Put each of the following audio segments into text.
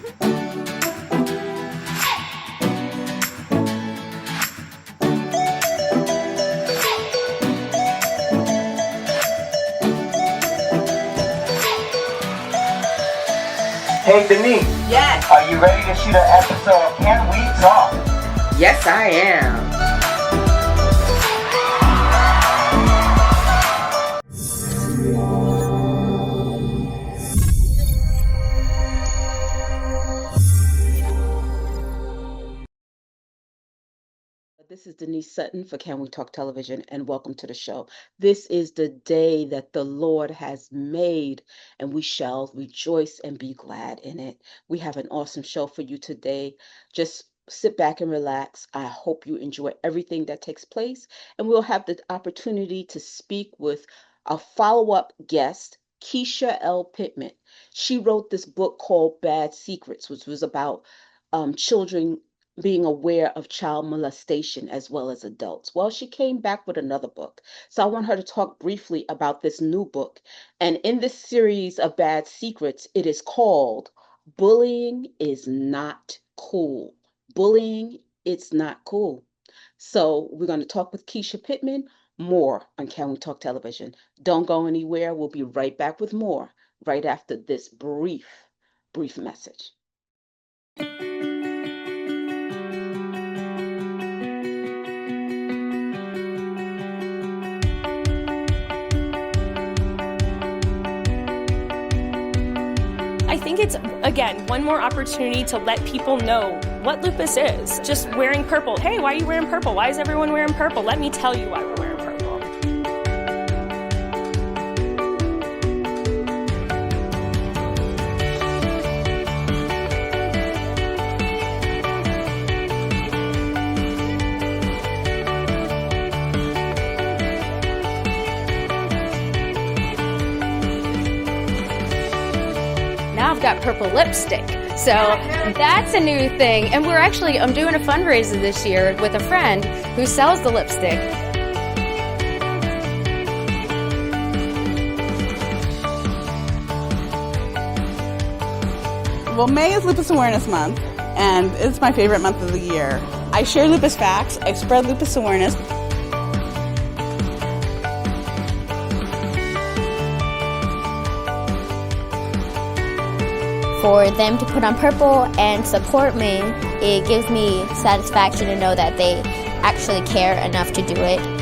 Hey Denise, Yes. are you ready to shoot an episode of Can We Talk? Yes, I am. This is Denise Sutton for Can We Talk Television, and welcome to the show. This is the day that the Lord has made, and we shall rejoice and be glad in it. We have an awesome show for you today. Just sit back and relax. I hope you enjoy everything that takes place, and we'll have the opportunity to speak with a follow-up guest, Keesha L. Pittman. She wrote this book called Bad Secrets, which was about children being aware of child molestation as well as adults. Well, she came back with another book. So I want her to talk briefly about this new book. And in this series of Bad Secrets, it is called Bullying is Not Cool. Bullying, it's not cool. So we're going to talk with Keesha Pittman more on Can We Talk Television. Don't go anywhere. We'll be right back with more right after this brief message. I think it's, again, one more opportunity to let people know what lupus is. Just wearing purple. Hey, why are you wearing purple? Why is everyone wearing purple? Let me tell you why we're wearing purple. Now I've got purple lipstick. So that's a new thing. And I'm doing a fundraiser this year with a friend who sells the lipstick. Well, May is Lupus Awareness Month, and it's my favorite month of the year. I share lupus facts, I spread lupus awareness. For them to put on purple and support me, it gives me satisfaction to know that they actually care enough to do it.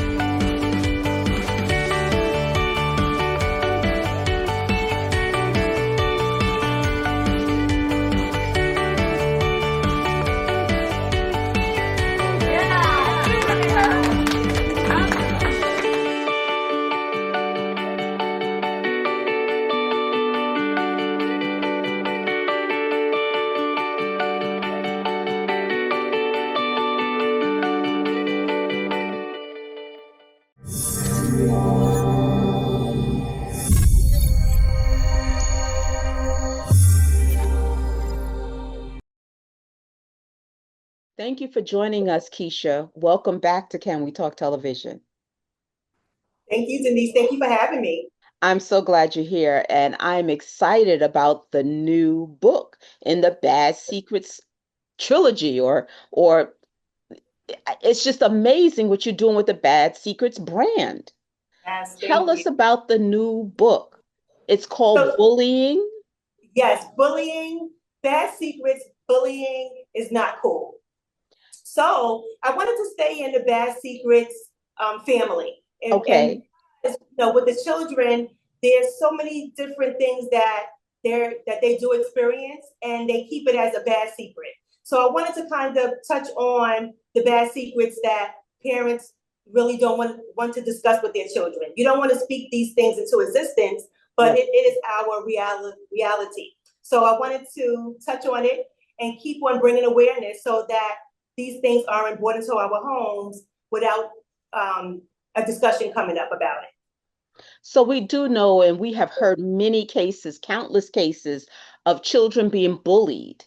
Thank you for joining us, Keesha. Welcome back to Can We Talk Television. Thank you, Denise. Thank you for having me. I'm so glad you're here, and I'm excited about the new book in the Bad Secrets trilogy, or it's just amazing what you're doing with the Bad Secrets brand. Yes, Tell us about the new book. It's called Bullying. Yes, bullying, Bad Secrets, bullying is not cool. So I wanted to stay in the Bad Secrets family. Okay. And, with the children, there's so many different things that they do experience, and they keep it as a bad secret. So I wanted to kind of touch on the bad secrets that parents really don't want to discuss with their children. You don't want to speak these things into existence, but it is our reality. So I wanted to touch on it and keep on bringing awareness so that these things aren't brought into our homes without a discussion coming up about it. So we do know, and we have heard many cases, countless cases of children being bullied,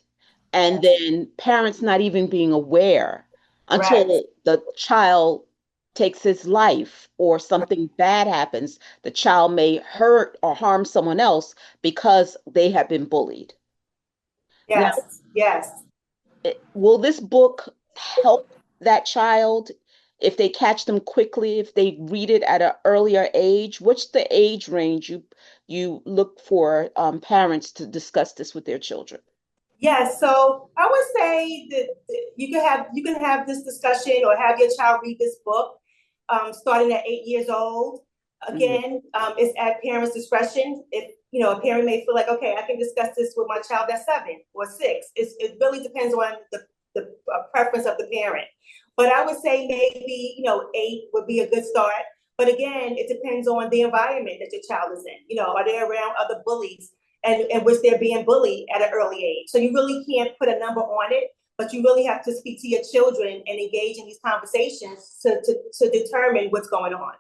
and then parents not even being aware until the child takes his life or something bad happens. The child may hurt or harm someone else because they have been bullied. Now, Yes. will this book help that child if they catch them quickly, if they read it at an earlier age? What's the age range you look for parents to discuss this with their children? Yes, so I would say that you can have this discussion or have your child read this book starting at 8 years old. Again, it's at parents' discretion. If a parent may feel like, okay, I can discuss this with my child at 7 or 6. It really depends on the preference of the parent. But I would say maybe 8 would be a good start. But again, it depends on the environment that your child is in. Are they around other bullies? And which they're being bullied at an early age. So you really can't put a number on it, but you really have to speak to your children and engage in these conversations to determine what's going on.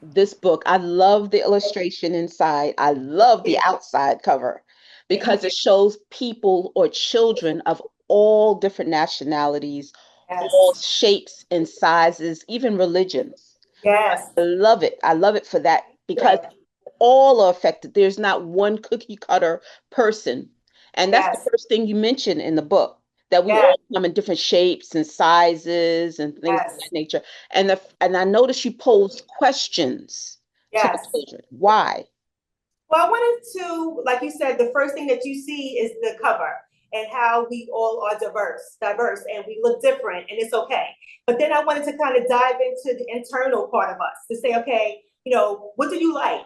This book, I love the illustration inside. I love the outside cover because it shows people or children of all different nationalities, all shapes and sizes, even religions. Yes. I love it. I love it for that because all are affected. There's not one cookie cutter person. And that's the first thing you mention in the book, that we all come in different shapes and sizes and things of that nature. And I noticed you posed questions to the children. Why? Well, I wanted to, like you said, the first thing that you see is the cover and how we all are diverse, and we look different, and it's okay. But then I wanted to kind of dive into the internal part of us to say, okay, what do you like?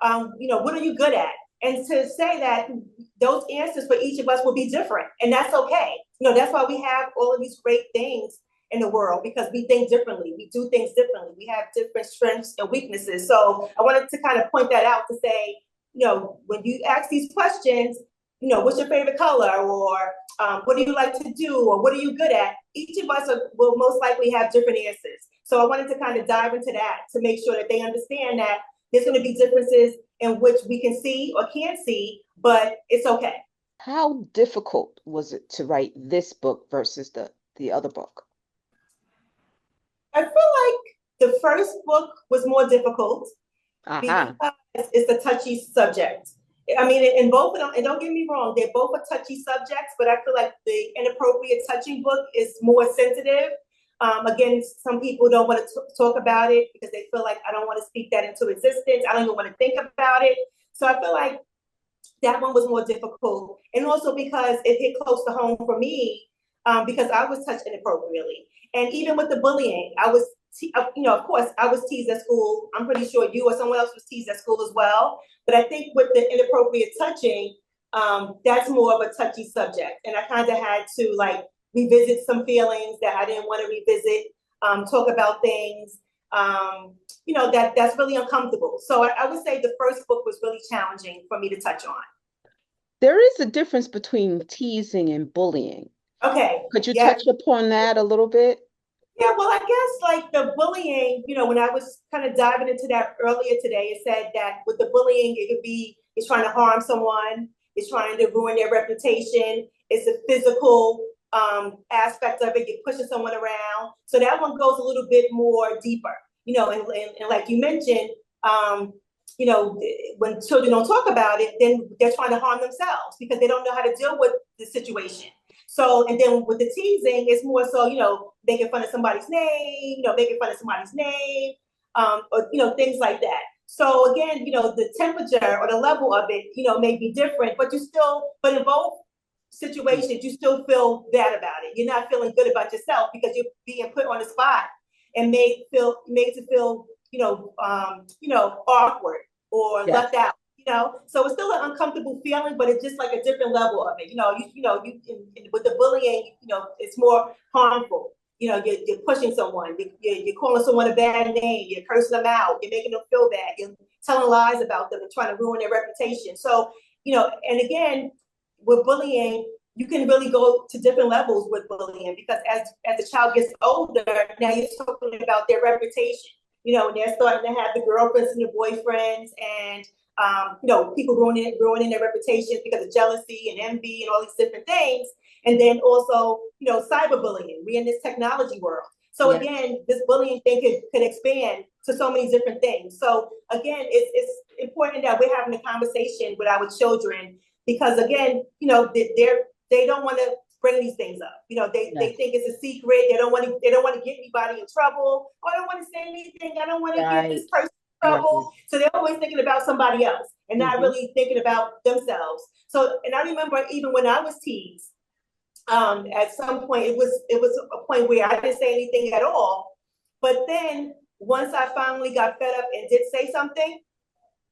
What are you good at? And to say that those answers for each of us will be different, and that's okay. That's why we have all of these great things in the world, because we think differently, we do things differently, we have different strengths and weaknesses. So I wanted to kind of point that out to say, when you ask these questions, what's your favorite color, or what do you like to do, or what are you good at? Each of us will most likely have different answers. So I wanted to kind of dive into that to make sure that they understand that there's going to be differences in which we can see or can't see, but it's okay. How difficult was it to write this book versus the other book? I feel like the first book was more difficult because it's a touchy subject. I mean, in both of them, and don't get me wrong, they're both a touchy subjects, but I feel like the inappropriate touching book is more sensitive. Again, some people don't want to talk about it because they feel like I don't want to speak that into existence. I don't even want to think about it. So I feel like that one was more difficult. And also because it hit close to home for me, because I was touched inappropriately. And even with the bullying, I was, of course, I was teased at school. I'm pretty sure you or someone else was teased at school as well. But I think with the inappropriate touching, that's more of a touchy subject. And I kind of had to revisit some feelings that I didn't want to revisit, talk about things, that's really uncomfortable. So I would say the first book was really challenging for me to touch on. There is a difference between teasing and bullying. Okay. Could you touch upon that a little bit? Yeah, well, I guess the bullying, when I was kind of diving into that earlier today, it said that with the bullying, it could be, it's trying to harm someone, it's trying to ruin their reputation, it's a physical aspect of it, you're pushing someone around. So that one goes a little bit more deeper, and like you mentioned, when children don't talk about it, then they're trying to harm themselves because they don't know how to deal with the situation. So, and then with the teasing, it's more so, making fun of somebody's name, or, things like that. So again, the temperature or the level of it, may be different, but but in both situations, you still feel bad about it. You're not feeling good about yourself because you're being put on the spot and made to feel, awkward or left out. So it's still an uncomfortable feeling, but it's just like a different level of it. With the bullying, it's more harmful. You're pushing someone, you're calling someone a bad name, you're cursing them out, you're making them feel bad, you're telling lies about them and trying to ruin their reputation. So, and again, with bullying, you can really go to different levels with bullying because as the child gets older, now you're talking about their reputation. And they're starting to have the girlfriends and the boyfriends and people ruining their reputations because of jealousy and envy and all these different things. And then also, cyberbullying. We're in this technology world. So again, this bullying thing could expand to so many different things. So again, it's important that we're having a conversation with our children because again, they don't want to bring these things up. They think it's a secret. They don't want to get anybody in trouble. Oh, I don't want to say anything. I don't want to get this person in trouble. Right. So they're always thinking about somebody else and not really thinking about themselves. So, and I remember even when I was teased, at some point it was a point where I didn't say anything at all. But then once I finally got fed up and did say something,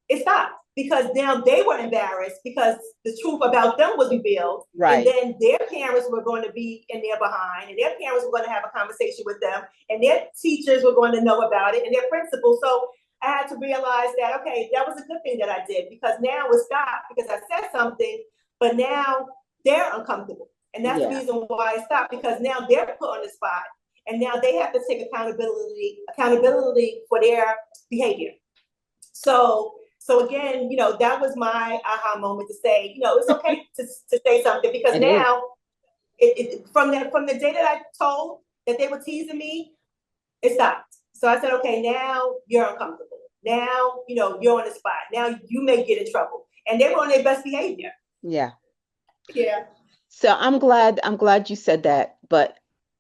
it stopped, because now they were embarrassed because the truth about them was revealed. Right. And then their parents were going to be in their behind, and their parents were going to have a conversation with them, and their teachers were going to know about it, and their principal. So I had to realize that, okay, that was a good thing that I did, because now it stopped because I said something, but now they're uncomfortable. And that's the reason why I stopped, because now they're put on the spot, and now they have to take accountability for their behavior. So again, that was my aha moment to say, it's okay to say something, because now from the day that I told that they were teasing me, it stopped. So I said, okay, now you're uncomfortable. Now, you're on the spot. Now you may get in trouble. And they were on their best behavior. Yeah. Yeah. So I'm glad you said that. But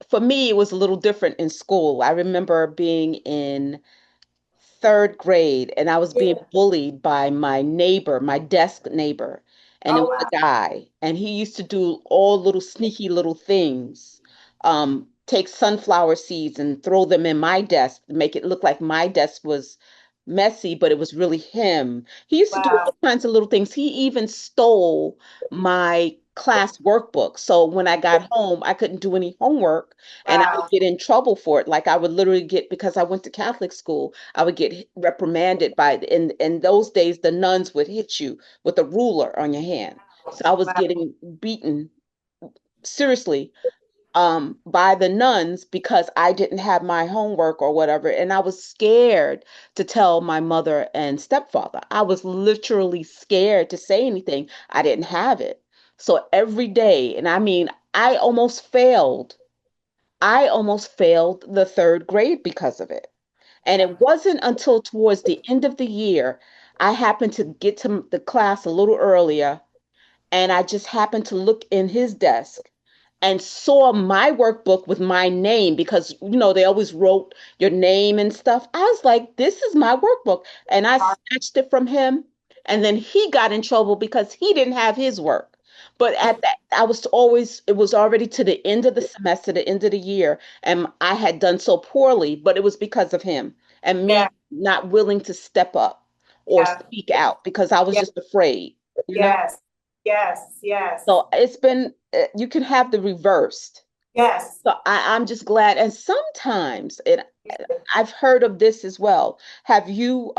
for me, it was a little different in school. I remember being in third grade, and I was being bullied by my neighbor, my desk neighbor. And it was a guy, and he used to do all little sneaky little things. Take sunflower seeds and throw them in my desk to make it look like my desk was messy, but it was really him. He used to do all kinds of little things. He even stole my class workbook. So when I got home, I couldn't do any homework, and I would get in trouble for it. Like I would literally get, because I went to Catholic school, I would get reprimanded in those days, the nuns would hit you with a ruler on your hand. So I was getting beaten seriously by the nuns because I didn't have my homework or whatever. And I was scared to tell my mother and stepfather. I was literally scared to say anything. I didn't have it. So every day, and I mean, I almost failed. I almost failed the third grade because of it. And it wasn't until towards the end of the year, I happened to get to the class a little earlier, and I just happened to look in his desk and saw my workbook with my name, because they always wrote your name and stuff. I was like, this is my workbook, and I snatched it from him, and then he got in trouble because he didn't have his work. But at that, it was already to the end of the semester, the end of the year, and I had done so poorly, but it was because of him and me not willing to step up or speak out, because I was just afraid. Yes. So it's been, you can have the reversed. Yes. So I'm just glad. And sometimes I've heard of this as well. Have you,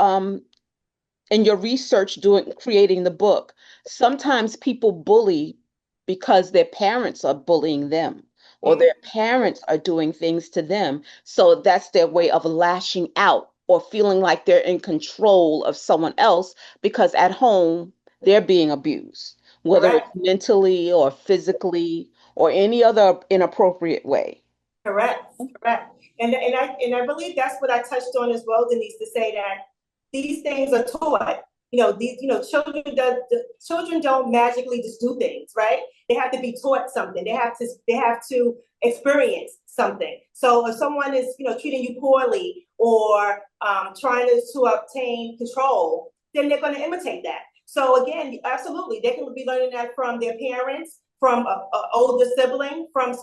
in your research creating the book, sometimes people bully because their parents are bullying them, or their parents are doing things to them. So that's their way of lashing out or feeling like they're in control of someone else, because at home they're being abused, whether it's mentally or physically or any other inappropriate way. Correct. And I believe that's what I touched on as well, Denise, to say that these things are taught. Children don't magically just do things, right? They have to be taught something. They have to experience something. So if someone is, treating you poorly or trying to obtain control, then they're going to imitate that. So again, absolutely, they can be learning that from their parents, from an older sibling, from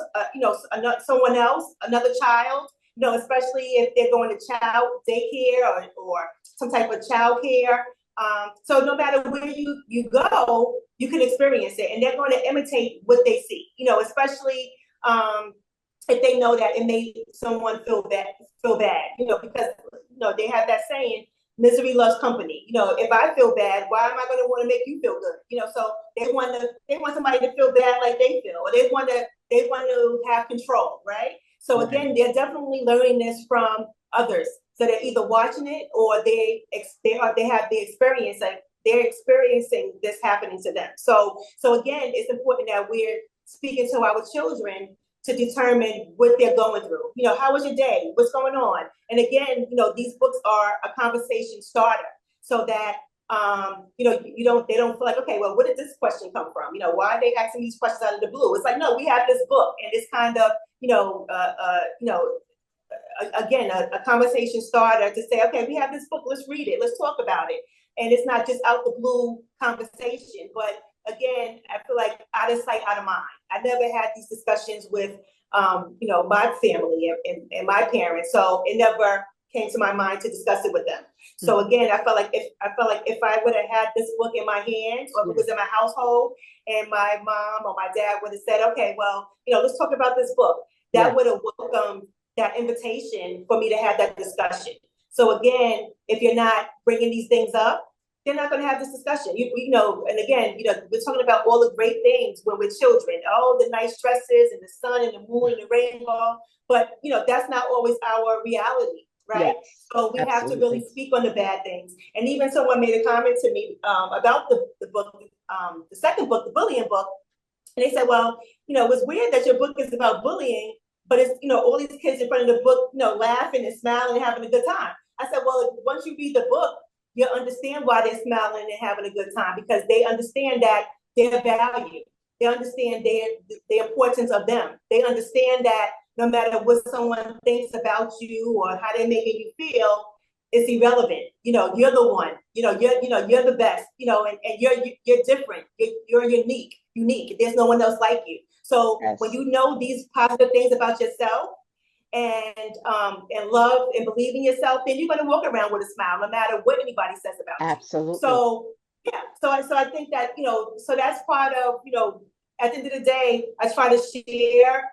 someone else, another child. Especially if they're going to child daycare or some type of child care. So no matter where you go, you can experience it, and they're going to imitate what they see. Especially if they know that it made someone feel bad. Because they have that saying, misery loves company. If I feel bad, why am I going to want to make you feel good? So they want somebody to feel bad like they feel, or they want to have control, right? So again, they're definitely learning this from others. So they're either watching it or they have the experience, like they're experiencing this happening to them. So again, it's important that we're speaking to our children to determine what they're going through. How was your day? What's going on? And again, these books are a conversation starter, so that they don't feel like, okay, well, where did this question come from? Why are they asking these questions out of the blue? It's like, no, we have this book, and it's kind of, again, a conversation starter to say, okay, we have this book, let's read it, let's talk about it. And it's not just out the blue conversation, but again, I feel like out of sight, out of mind. I never had these discussions with, my family and my parents, so it never came to my mind to discuss it with them. So again, I felt like if I would have had this book in my hands, or if it was in my household, and my mom or my dad would have said, okay, well, let's talk about this book, that would have welcomed that invitation for me to have that discussion. So again, if you're not bringing these things up, they're not going to have this discussion. And again, we're talking about all the great things when we're children, all the nice dresses and the sun and the moon and the rainbow, but that's not always our reality. Right. Yes, so we have to really speak on the bad things. And even someone made a comment to me about the book, the second book, the bullying book. And they said, well, it's weird that your book is about bullying, but it's, all these kids in front of the book, laughing and smiling and having a good time. I said, well, once you read the book, you'll understand why they're smiling and having a good time, because they understand that their value. They understand the importance of them. They understand that no matter what someone thinks about you or how they're making you feel, it's irrelevant. You're the one. You're the best. And you're different. You're unique. There's no one else like you. So when you know these positive things about yourself and love and believe in yourself, then you're going to walk around with a smile, no matter what anybody says about you. Absolutely. So yeah. So I think that so that's part of at the end of the day, I try to share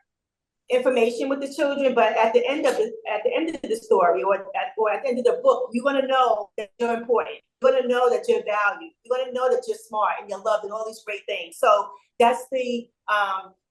information with the children, but at the end of the story, or at the end of the book, you're going to know that you're important. You're going to know that you're valued. You're going to know that you're smart and you're loved and all these great things. So that's the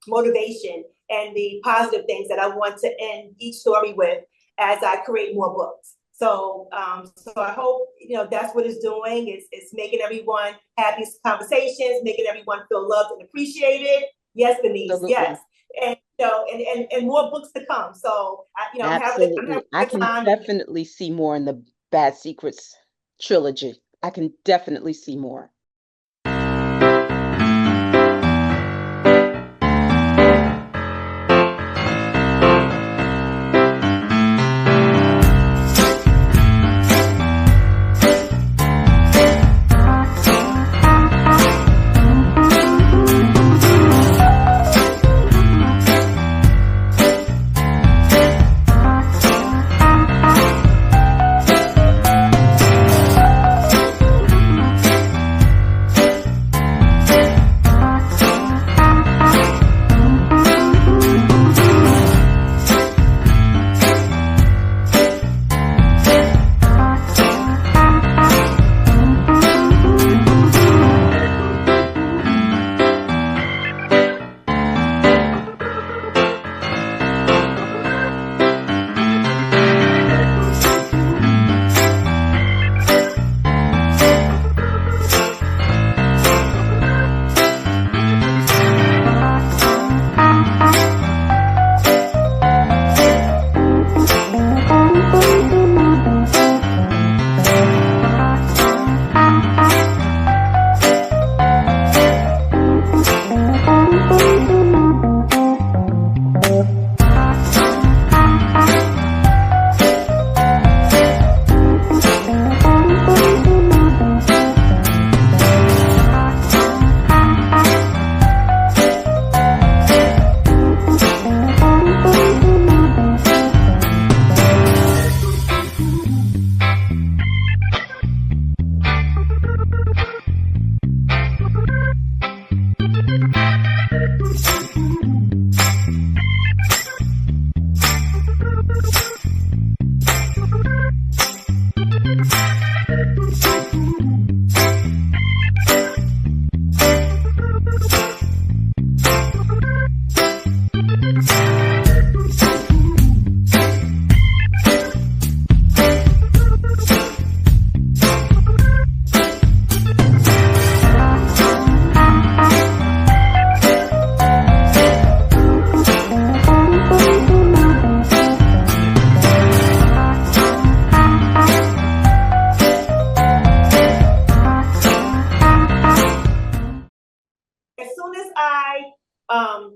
motivation and the positive things that I want to end each story with as I create more books. So I hope that's what it's doing. It's making everyone have these conversations, making everyone feel loved and appreciated. Yes, Denise. Absolutely. Yes. And more books to come. So I can definitely see more in the Bad Secrets trilogy. I can definitely see more.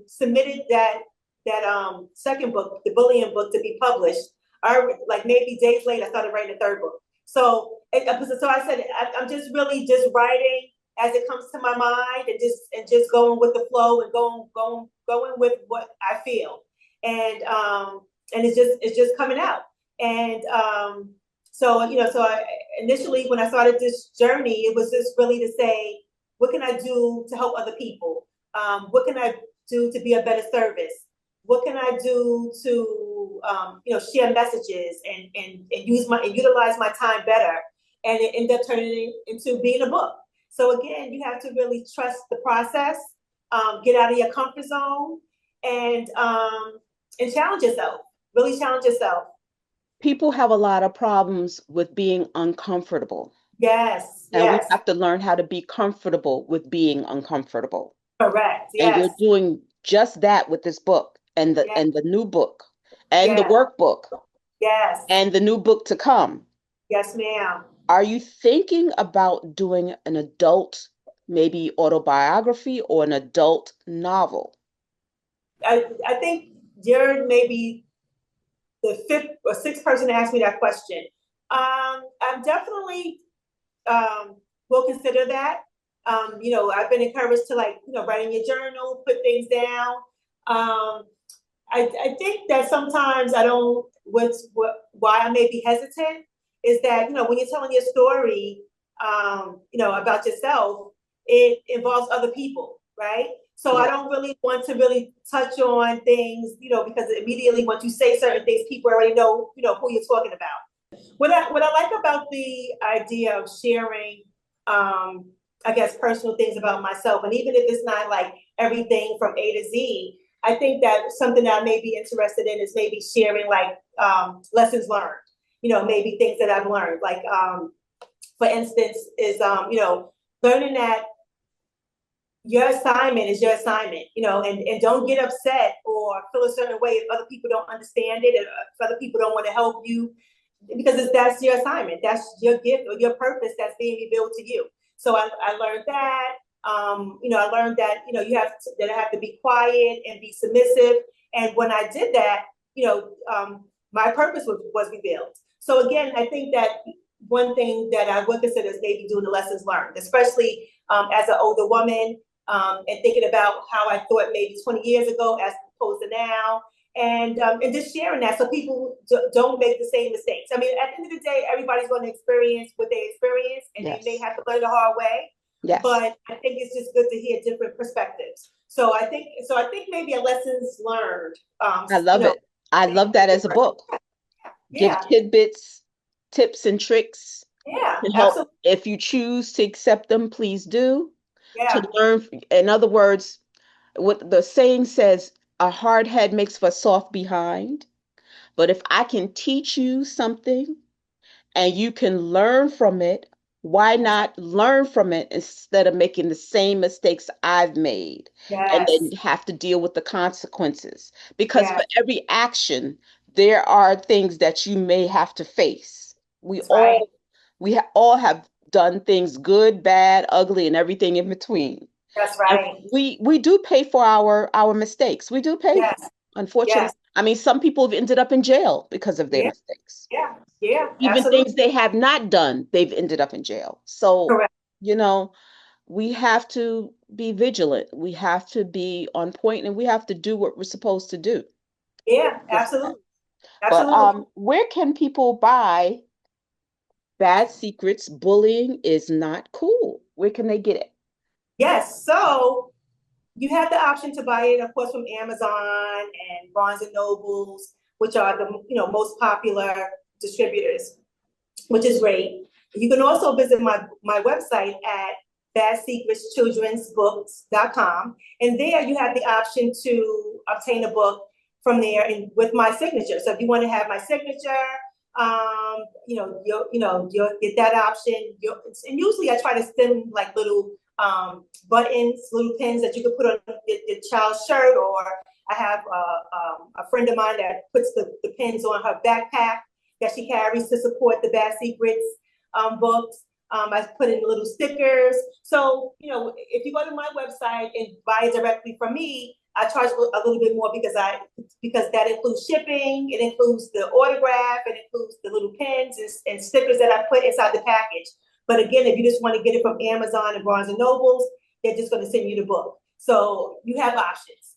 submitted that second book, the bullying book, to be published, like maybe days later, I started writing the third book. So I said I'm just really just writing as it comes to my mind, and just going with the flow, and going with what I feel, and it's just coming out. And so I initially, when I started this journey, it was just really to say, what can I do to help other people? What can I do to be a better service? What can I do to share messages and utilize my time better? And it ended up turning into being a book. So again, you have to really trust the process, get out of your comfort zone, and challenge yourself. Really challenge yourself. People have a lot of problems with being uncomfortable. Yes. And we Yes. have to learn how to be comfortable with being uncomfortable. Correct. And Yes. you're doing just that with this book, and Yes. the new book, and the Yes. workbook, Yes. and the new book to come. Yes, ma'am. Are you thinking about doing an adult, maybe autobiography, or an adult novel? I think you're maybe the fifth or sixth person to ask me that question. I'm definitely will consider that. I've been encouraged to, like, write in your journal, put things down. I think that sometimes why I may be hesitant is that, when you're telling your story, about yourself, it involves other people, right? So I don't really want to really touch on things, because immediately once you say certain things, people already know, who you're talking about. What I like about the idea of sharing, I guess, personal things about myself, and even if it's not like everything from A to Z, I think that something that I may be interested in is maybe sharing, like, lessons learned, maybe things that I've learned, like, for instance, is, learning that your assignment is your assignment, and don't get upset or feel a certain way if other people don't understand it, and if other people don't want to help you, because that's your assignment, that's your gift or your purpose that's being revealed to you. So I learned that. I learned that, I have to be quiet and be submissive. And when I did that, my purpose was revealed. So again, I think that one thing that I would consider is maybe doing the lessons learned, especially as an older woman, and thinking about how I thought maybe 20 years ago as opposed to now, and just sharing that so people don't make the same mistakes. I mean, at the end of the day, everybody's going to experience what they experience, and Yes. they may have to learn the hard way. Yes. But I think it's just good to hear different perspectives. So I think maybe a lessons learned. I love it. I love that as a book. Give Yeah. tidbits, tips, and tricks Yeah. to help. Absolutely. If you choose to accept them, please do. Yeah. To learn, in other words, what the saying says, a hard head makes for a soft behind. But if I can teach you something and you can learn from it, why not learn from it instead of making the same mistakes I've made and Yes. then have to deal with the consequences? Because for Yes. every action, there are things that you may have to face. That's right. All have done things good, bad, ugly, and everything in between. That's And right. we do pay for our mistakes. We do pay, Yes. unfortunately. Yes. I mean, some people have ended up in jail because of their Yeah. mistakes. Yeah. Yeah. Even Absolutely. things they have not done, they've ended up in jail. So, Correct. we have to be vigilant. We have to be on point, and we have to do what we're supposed to do. Yeah. Just that. Absolutely. But Absolutely. where can people buy Bad Secrets? Bullying is Not Cool. Where can they get it? Yes. So you have the option to buy it, of course, from Amazon and Barnes and Nobles, which are the most popular distributors, which is great. You can also visit my website at badsecretschildrensbooks.com, and there you have the option to obtain a book from there and with my signature. So if you want to have my signature, you'll get that option. And usually I try to send like little buttons, little pins that you can put on your child's shirt, or I have a friend of mine that puts the pins on her backpack that she carries to support the Bad Secrets books. I put in little stickers. So, if you go to my website and buy it directly from me, I charge a little bit more because that includes shipping, it includes the autograph, it includes the little pins and stickers that I put inside the package. But again, if you just want to get it from Amazon and Barnes and Nobles, they're just going to send you the book. So you have options.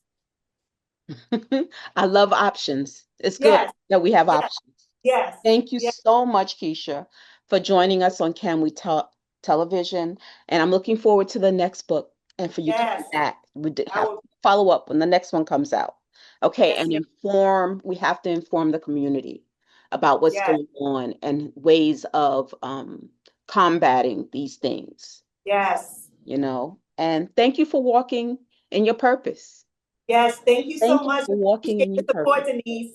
I love options. It's good Yes, that we have yes, options. yes, Thank you yes, so much, Keesha, for joining us on Can We Talk Television. And I'm looking forward to the next book and for you to come yes. back. We did I have will, follow up when the next one comes out. Okay, yes, and yes, we have to inform the community about what's yes, going on and ways of combating these things, yes. And thank you for walking in your purpose. Yes, thank you so Thank you much. for walking Appreciate in the your support, purpose. Denise.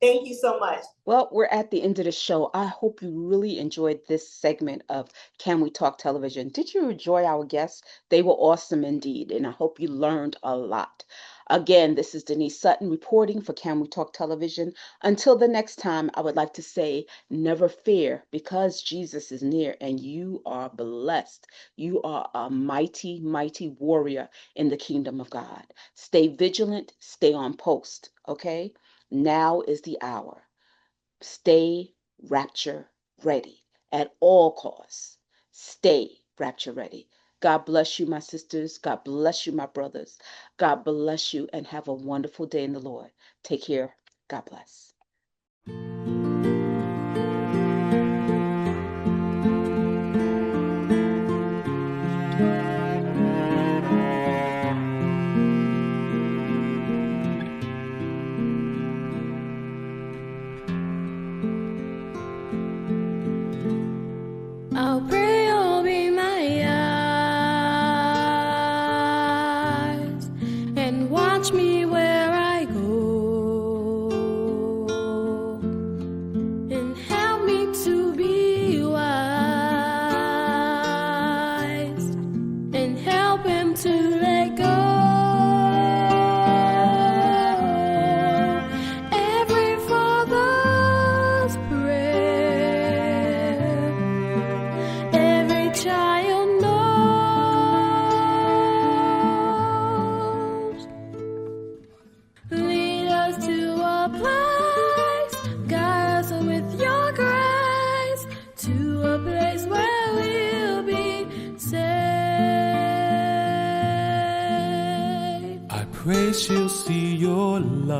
Thank you so much. Well, we're at the end of the show. I hope you really enjoyed this segment of Can We Talk Television. Did you enjoy our guests? They were awesome indeed, and I hope you learned a lot. Again, this is Denise Sutton reporting for Can We Talk Television. Until the next time, I would like to say, never fear, because Jesus is near and you are blessed. You are a mighty, mighty warrior in the kingdom of God. Stay vigilant, stay on post, okay? Now is the hour. Stay rapture ready at all costs. Stay rapture ready. God bless you, my sisters. God bless you, my brothers. God bless you, and have a wonderful day in the Lord. Take care. God bless. I'll pray you'll be my eyes and watch me where I go and help me to be wise and help him to let go. Every father's prayer, every child knows. Lead us to a place, guide us with your grace, to a place where we'll be saved. I pray she'll see your light